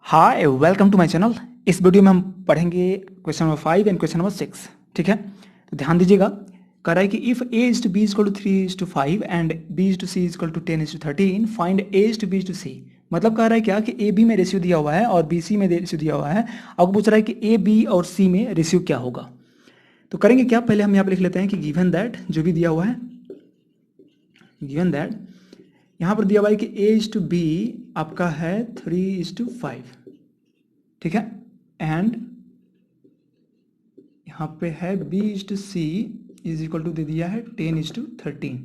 Hi welcome to my channel. इस video में हम पढ़ेंगे question number 5 and question number 6। ठीक है, तो ध्यान दीजिएगा। कह रहा है कि if a is to b is to 3 is to 5 and b is to c is to 10 is to 13 find a is to b is to c। मतलब कह रहा है क्या कि a b में रेशियो दिया हुआ है और b c में रेशियो दिया हुआ है। आपको पूछ रहा है कि a b और c में रेशियो क्या होगा। तो करेंगे क्या, पहले हम यहाँ पे लिख लेते हैं कि गिवन दैट, जो भी दिया हुआ है गिवन दैट, यहाँ पर दिया हुआ है कि a इज टू b आपका है 3 इज टू 5। ठीक है, एंड यहाँ पे है b is to c is equal to दे दिया है 10 इज टू 13।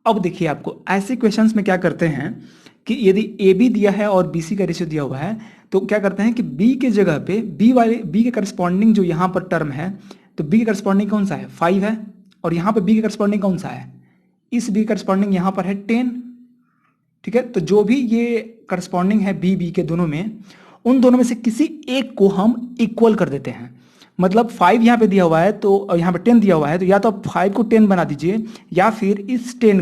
अब देखिए, आपको ऐसे क्वेश्चंस में क्या करते हैं कि यदि ए बी दिया है और बी सी का रेशियो दिया हुआ है तो क्या करते हैं कि बी के जगह पे बी के करस्पॉन्डिंग जो यहाँ पर टर्म है, तो बी के करस्पॉन्डिंग कौन सा है 5 है, और यहाँ पे बी के करस्पॉन्डिंग कौन सा है, इस बी करस्पॉन्डिंग यहाँ पर है 10। ठीक है, तो जो भी ये करस्पॉन्डिंग है बी के दोनों में, उन दोनों में से किसी एक को हम इक्वल कर देते हैं। मतलब 5 यहाँ पे दिया हुआ है तो यहाँ पे 10 दिया हुआ है, तो या तो आप 5 को 10 बना दीजिए या फिर इस 10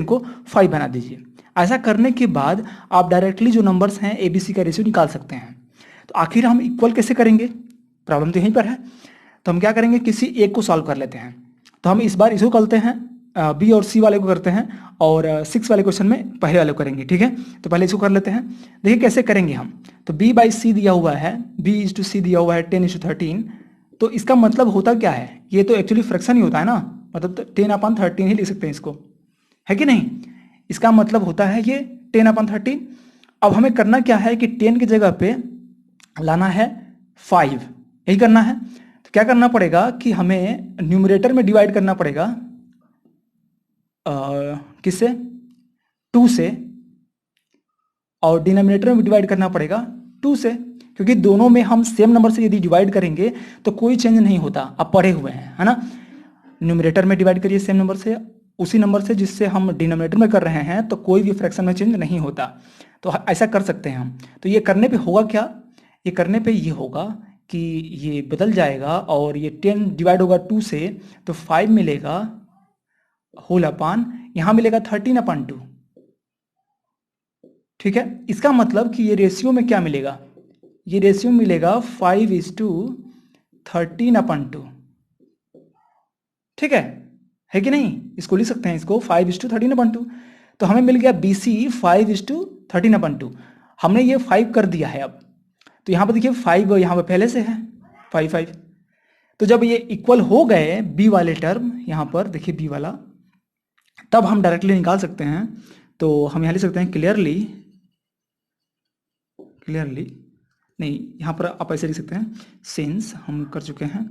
को 5 बना दीजिए। ऐसा करने के बाद आप डायरेक्टली जो नंबर्स हैं ABC का रेशियो निकाल सकते हैं। तो आखिर हम इक्वल कैसे करेंगे, प्रॉब्लम तो यहीं पर है। तो हम क्या करेंगे, किसी एक को सॉल्व कर लेते हैं। तो हम इस बार इसको करते हैं, बी और सी वाले को करते हैं, और 6 वाले क्वेश्चन में पहले वाले को करेंगे। ठीक है, तो पहले इसको कर लेते हैं। देखिए कैसे करेंगे हम। तो b बाई सी दिया हुआ है, b इज टू सी दिया हुआ है 10 इज टू 13। तो इसका मतलब होता क्या है, ये तो एक्चुअली फ्रैक्शन ही होता है ना, मतलब तो 10/13 ही लिख सकते हैं इसको, है कि नहीं। इसका मतलब होता है ये 10/13। अब हमें करना क्या है कि 10 की जगह पे लाना है 5, यही करना है। तो क्या करना पड़ेगा कि हमें न्यूमरेटर में डिवाइड करना पड़ेगा किससे, 2 से, और डिनोमिनेटर में डिवाइड करना पड़ेगा 2 से, क्योंकि दोनों में हम सेम नंबर से यदि डिवाइड करेंगे तो कोई चेंज नहीं होता। आप पढ़े हुए हैं, है ना। न्यूमरेटर में डिवाइड करिए सेम नंबर से, उसी नंबर से जिससे हम डिनोमिनेटर में कर रहे हैं, तो कोई भी फ्रैक्शन में चेंज नहीं होता। तो ऐसा कर सकते हैं हम। तो ये करने पे होगा क्या, ये करने पे ये होगा कि ये बदल जाएगा और ये 10 डिवाइड होगा 2 से, तो 5 मिलेगा होल अपान, यहाँ मिलेगा 13/2। ठीक है, इसका मतलब कि ये रेशियो में क्या मिलेगा, ये रेशियो मिलेगा 5 इज टू 13/2। ठीक है कि नहीं। इसको लिख सकते हैं, इसको 5 इज टू 13/2। तो हमें मिल गया BC 5 इज टू 13/2। हमने ये 5 कर दिया है। अब तो यहाँ पर देखिए 5 यहाँ पर पहले से है 5। तो जब ये इक्वल हो गए बी वाले टर्म, यहाँ पर देखिए बी वाला, तब हम डायरेक्टली निकाल सकते हैं। तो हम यहाँ लिख सकते हैं क्लियरली नहीं, यहाँ पर आप ऐसे लिख सकते हैं, सिंस हम कर चुके हैं,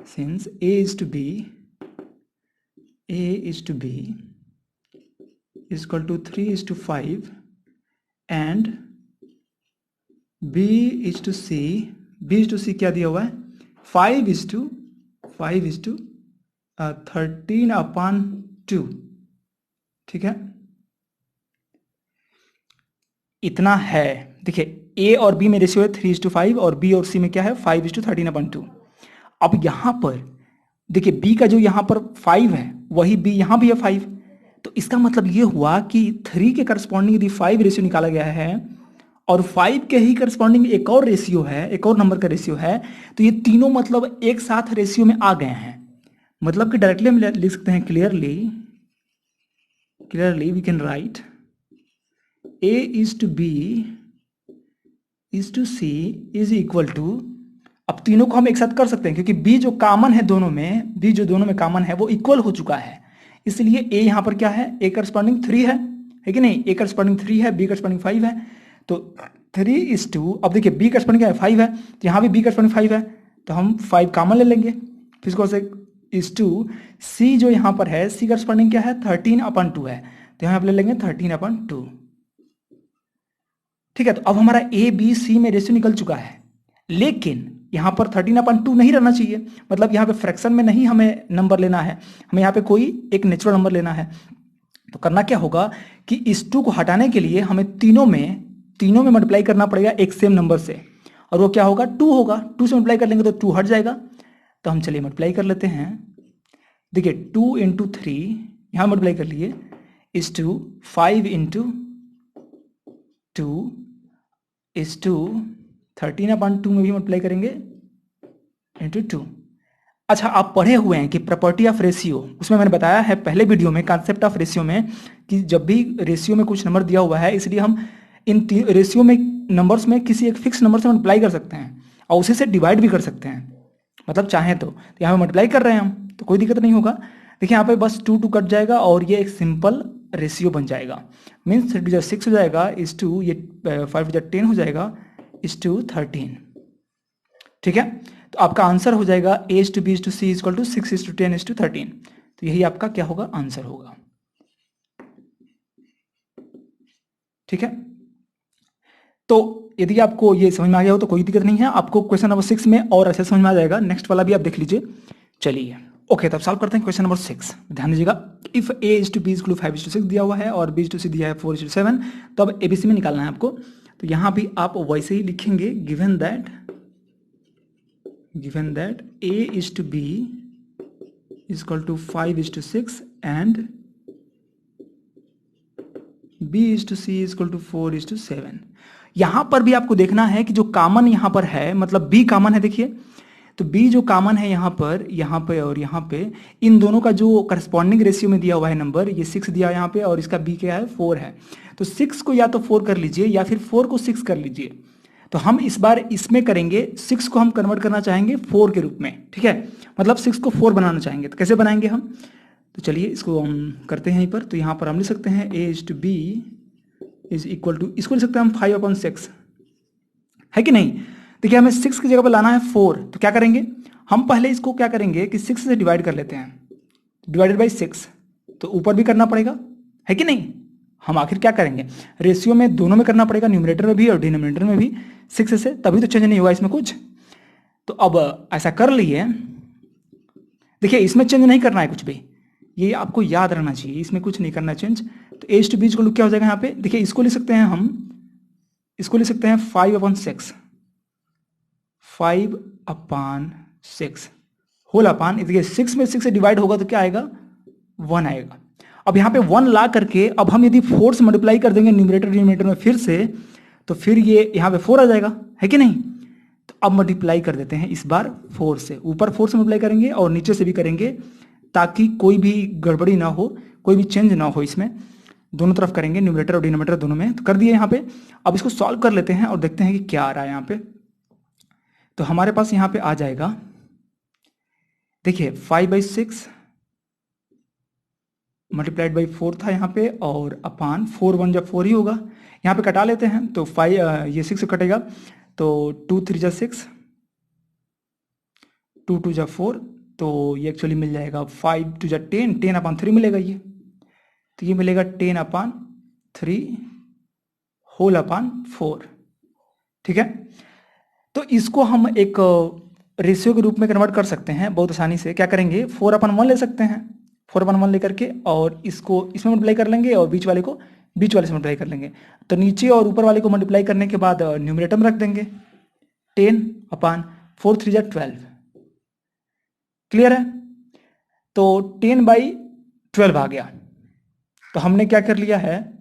since a is to b is equal to 3 is to 5 and b is to c क्या दिया हुआ है 5 इज टू 13/2। ठीक है, इतना है। देखिए a और b में रेशियो है 3:5 और b और c में क्या है 5:13/2। अब यहाँ पर देखिए b का जो यहाँ पर 5 है वही b यहाँ भी है 5। तो इसका मतलब ये हुआ कि 3 के करस्पॉन्डिंग यदि 5 रेशियो निकाला गया है और 5 के ही करस्पॉन्डिंग एक और रेशियो है, एक और नंबर का रेशियो है, तो ये तीनों मतलब एक साथ रेशियो में आ गए हैं। मतलब कि डायरेक्टली हम लिख सकते हैं clearly we can write a is to b is to c is equal to, अब तीनों को हम एक साथ कर सकते हैं क्योंकि b जो कॉमन है दोनों में, b जो दोनों में कॉमन है वो इक्वल हो चुका है। इसलिए a यहाँ पर क्या है, a करस्पॉन्डिंग 3 है कि नहीं, a करस्पॉन्डिंग 3 है, b करस्पॉन्डिंग 5 है। तो 3:2, अब देखिए b करस्पॉन्डिंग क्या है 5 है, तो यहाँ भी b करस्पॉन्डिंग 5 है, तो हम 5 कॉमन ले लेंगे। फिर इसको से इज टू c जो यहाँ पर है, c करस्पॉन्डिंग क्या है 13/2 है, तो यहाँ पे ले लेंगे 13/2। ठीक है, तो अब हमारा a b c में रेशियो निकल चुका है, लेकिन यहाँ पर 13/2 नहीं रहना चाहिए। मतलब यहाँ पे फ्रैक्शन में नहीं हमें नंबर लेना है, हमें यहाँ पे कोई एक नेचुरल नंबर लेना है। तो करना क्या होगा कि इस 2 को हटाने के लिए हमें तीनों में मल्टीप्लाई करना पड़ेगा एक सेम नंबर से, और वो क्या होगा 2 होगा। 2 से मल्टीप्लाई कर लेंगे तो 2 हट जाएगा। तो हम चलिए मल्टीप्लाई कर लेते हैं। देखिए 2 इंटू 3 यहाँ मल्टीप्लाई कर लिए, is to 5 into 2 is to 13/2 में भी मल्टीप्लाई करेंगे इंटू 2। अच्छा, आप पढ़े हुए हैं कि प्रॉपर्टी ऑफ रेशियो, उसमें मैंने बताया है पहले वीडियो में कॉन्सेप्ट ऑफ रेशियो में कि जब भी रेशियो में कुछ नंबर दिया हुआ है, इसलिए हम इन रेशियो में नंबर्स में किसी एक फिक्स नंबर से मल्टीप्लाई कर सकते हैं और उसी से डिवाइड भी कर सकते हैं, मतलब चाहें तो यहाँ पे मल्टीप्लाई कर रहे हैं हम तो कोई दिक्कत नहीं होगा। देखिए यहाँ पे बस 2 कट जाएगा और ये एक सिंपल रेशियो बन जाएगा, मीन्स 3 6 हो जाएगा इज टू, ये 5 10 हो जाएगा इज टू 13। ठीक है, तो आपका आंसर हो जाएगा a to b to c equal to 6 to 10 to 13। तो यही आपका क्या होगा, आंसर होगा। ठीक है, तो यदि आपको ये समझ में आ गया हो तो कोई दिक्कत नहीं है, आपको क्वेश्चन नंबर 6 में और अच्छे समझ में आ जाएगा, नेक्स्ट वाला भी आप देख लीजिए। चलिए ओके, तब सॉल्व करते हैं क्वेश्चन नंबर 6। ध्यान दीजिएगा, if a is to b is equal to 5 is to 6 दिया हुआ है और b is to c दिया है 4 is to 7, तो अब abc में निकालना है आपको। तो यहाँ भी आप वैसे ही लिखेंगे, given that a is to b is equal to 5 is to 6 and b is to c is equal to 4 is to 7। यहां पर भी आपको देखना है कि जो कॉमन यहां पर है, मतलब b कॉमन है, देखिए तो b जो कॉमन है यहाँ पे और यहाँ पे, इन दोनों का जो करस्पॉन्डिंग रेशियो में दिया हुआ है नंबर, ये 6 दिया है यहाँ पे और इसका b क्या है, 4 है। तो 6 को या तो 4 कर लीजिए या फिर 4 को 6 कर लीजिए। तो हम इस बार इसमें करेंगे, 6 को हम कन्वर्ट करना चाहेंगे 4 के रूप में। ठीक है, मतलब 6 को 4 बनाना चाहेंगे, तो कैसे बनाएंगे हम, तो चलिए इसको हम करते हैं यहीं पर। तो यहाँ पर हम लिख सकते हैं a is to b is equal to, इसको लिख सकते हैं हम 5/6, है कि नहीं। देखिए हमें 6 की जगह पर लाना है 4, तो क्या करेंगे हम, पहले इसको क्या करेंगे कि 6 से डिवाइड कर लेते हैं, डिवाइडेड बाई 6, तो ऊपर भी करना पड़ेगा, है कि नहीं। हम आखिर क्या करेंगे, रेशियो में दोनों में करना पड़ेगा, न्यूमरेटर में भी और डिनोमिनेटर में भी 6 से, तभी तो चेंज नहीं हुआ इसमें कुछ। तो अब ऐसा कर लिए, देखिए इसमें चेंज नहीं करना है कुछ भी, ये आपको याद रहना चाहिए, इसमें कुछ नहीं करना चेंज। तो a to b को क्या हो जाएगा यहाँ पे, देखिए इसको लिख सकते हैं हम, इसको लिख सकते हैं 5/6, 5/6 होल अपान, देखिए 6 में 6 से डिवाइड होगा तो क्या आएगा, 1 आएगा। अब यहाँ पे 1 ला करके अब हम यदि 4 से मल्टीप्लाई कर देंगे न्यूमरेटर डिनोमिनेटर में फिर से, तो फिर ये यहाँ पे 4 आ जाएगा, है कि नहीं। तो अब मल्टीप्लाई कर देते हैं इस बार 4 से, ऊपर 4 से मल्टीप्लाई करेंगे और नीचे से भी करेंगे, ताकि कोई भी गड़बड़ी ना हो, कोई भी चेंज ना हो इसमें, दोनों तरफ करेंगे, न्यूमरेटर और डिनोमिनेटर दोनों में। तो कर दिए यहाँ पे। अब इसको सॉल्व कर लेते हैं और देखते हैं कि क्या आ रहा है यहाँ पे। तो हमारे पास यहाँ पे आ जाएगा, देखिए 5/6 मल्टीप्लाइड बाई 4 था यहाँ पे, और अपान 4 1 जब 4 ही होगा, यहाँ पे कटा लेते हैं तो 5 ये 6 कटेगा, तो 2 3 जा 6, 2 2 जा 4, तो ये एक्चुअली मिल जाएगा 5 2 जा 10, 10/3 मिलेगा ये, तो ये मिलेगा 10/3 होल अपान 4। ठीक है, तो इसको हम एक रेशियो के रूप में कन्वर्ट कर सकते हैं बहुत आसानी से। क्या करेंगे, 4/1 ले सकते हैं, 4/1 लेकर के और इसको इसमें मल्टीप्लाई कर लेंगे और बीच वाले को बीच वाले से मल्टीप्लाई कर लेंगे। तो नीचे और ऊपर वाले को मल्टीप्लाई करने के बाद न्यूमरेटर में रख देंगे 10/4 3 जा 12। क्लियर है, तो 10/12 आ गया। तो हमने क्या कर लिया है,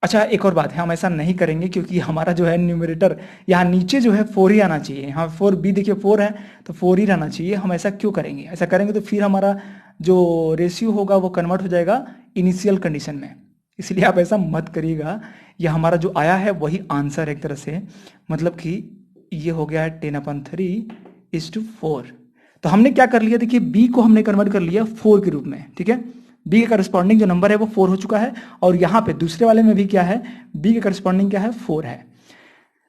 अच्छा एक और बात है, हम ऐसा नहीं करेंगे क्योंकि हमारा जो है न्यूमरेटर यहाँ नीचे जो है 4 ही आना चाहिए, यहाँ 4 b देखिए 4 है तो 4 ही रहना चाहिए। हम ऐसा क्यों करेंगे, ऐसा करेंगे तो फिर हमारा जो रेशियो होगा वो कन्वर्ट हो जाएगा इनिशियल कंडीशन में, इसलिए आप ऐसा मत करिएगा। यह हमारा जो आया है वही आंसर एक तरह से, मतलब कि ये हो गया है 10/3:4। तो हमने क्या कर लिया, देखिए b को हमने कन्वर्ट कर लिया 4 के रूप में। ठीक है, b के करस्पॉन्डिंग जो नंबर है वो 4 हो चुका है, और यहाँ पे दूसरे वाले में भी क्या है, b के करस्पॉन्डिंग क्या है, 4 है।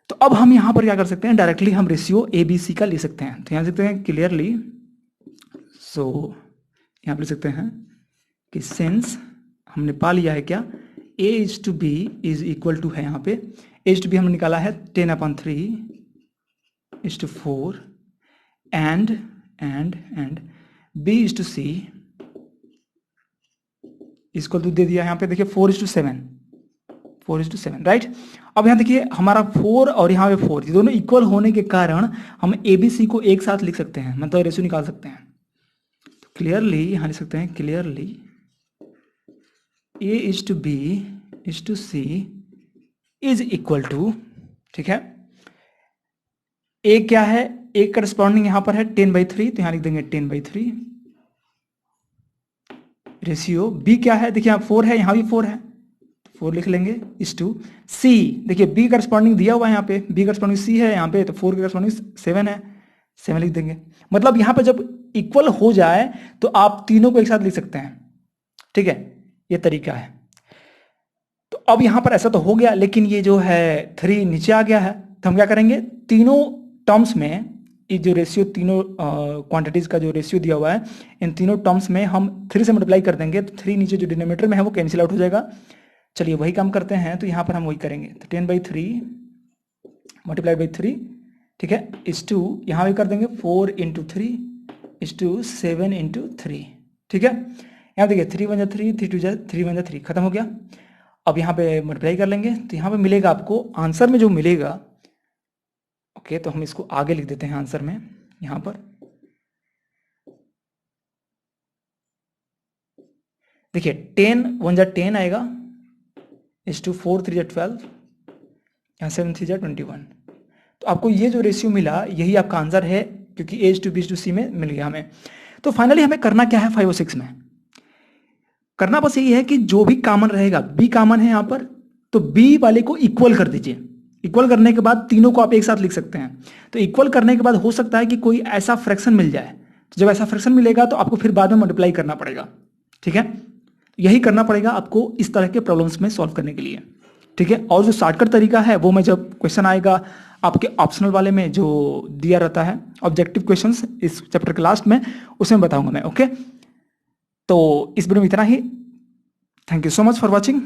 तो अब हम यहाँ पर क्या कर सकते हैं, डायरेक्टली हम रेशियो ए बी सी का ले सकते हैं। तो यहाँ लिखते हैं क्लियरली, सो यहाँ पर लिख सकते हैं कि सिंस हमने पा लिया है क्या, a is to b is equal to है, यहाँ पे a is to b हमने निकाला है 10/3:4 and b is to c इसको तो दे दिया यहाँ पे, देखिए 4:7, 4:7 राइट। अब यहाँ देखिए हमारा 4 और यहाँ पे 4 ये दोनों इक्वल होने के कारण हम ए बी सी को एक साथ लिख सकते हैं, मतलब रेशियो निकाल सकते हैं। तो क्लियरली यहाँ लिख सकते हैं, clearly a is to b is to c is equal to, ठीक है। ए क्या है, ए करस्पॉन्डिंग यहां पर है 10/3, तो यहां लिख देंगे 10/3 रेशियो। बी क्या है, देखिए यहाँ 4 है, यहां भी 4 है, 4 लिख लेंगे इस टू सी। देखिए बी करस्पॉन्डिंग दिया हुआ है यहाँ पे, बी करस्पॉन्डिंग सी है यहाँ पे, तो 4 के करस्पॉन्डिंग 7 है, 7 लिख देंगे। मतलब यहाँ पे जब इक्वल हो जाए तो आप तीनों को एक साथ लिख सकते हैं, ठीक है, ये तरीका है। तो अब यहां पर ऐसा तो हो गया, लेकिन ये जो है 3 नीचे आ गया है, तो हम क्या करेंगे, तीनों टर्म्स में ये जो रेशियो, तीनों क्वांटिटीज का जो रेशियो दिया हुआ है, इन तीनों टर्म्स में हम 3 से मल्टीप्लाई कर देंगे, तो 3 नीचे जो डिनोमिनेटर में है वो कैंसिल आउट हो जाएगा। चलिए वही काम करते हैं, तो यहाँ पर हम वही करेंगे, तो 10/3 मल्टीप्लाइड बाई 3, ठीक है, इस टू यहाँ भी कर देंगे 4 × 3 इस टू 7 × 3, ठीक है। यहाँ देखिए 3 × 1 = 3, 3 × 2 = 3 × 1 = 3, खत्म हो गया। अब यहाँ पे मल्टीप्लाई कर लेंगे, तो यहाँ पे मिलेगा आपको आंसर में जो मिलेगा, ओके, तो हम इसको आगे लिख देते हैं आंसर में, यहाँ पर देखिए 10 1 = 10 आएगा, इस टू 4 3 = 12, यहाँ 7 3 = 21। तो आपको ये जो रेशियो मिला यही आपका आंसर है, क्योंकि A to B to C में मिल गया हमें। तो फाइनली हमें करना क्या है 5 और 6 में, करना बस यही है कि जो भी कॉमन रहेगा, B कॉमन है यहाँ पर, तो B वाले को इक्वल कर दीजिए। इक्वल करने के बाद तीनों को आप एक साथ लिख सकते हैं। तो इक्वल करने के बाद हो सकता है कि कोई ऐसा फ्रैक्शन मिल जाए, तो जब ऐसा फ्रैक्शन मिलेगा तो आपको फिर बाद में मल्टीप्लाई करना पड़ेगा, ठीक है। यही करना पड़ेगा आपको इस तरह के प्रॉब्लम्स में सॉल्व करने के लिए, ठीक है। और जो शॉर्टकट तरीका है वो मैं जब क्वेश्चन आएगा आपके ऑप्शनल वाले में जो दिया रहता है ऑब्जेक्टिव क्वेश्चंस इस चैप्टर के लास्ट में, उसमें बताऊंगा मैं, ओके। तो इस वीडियो में इतना ही। Thank you so much for watching.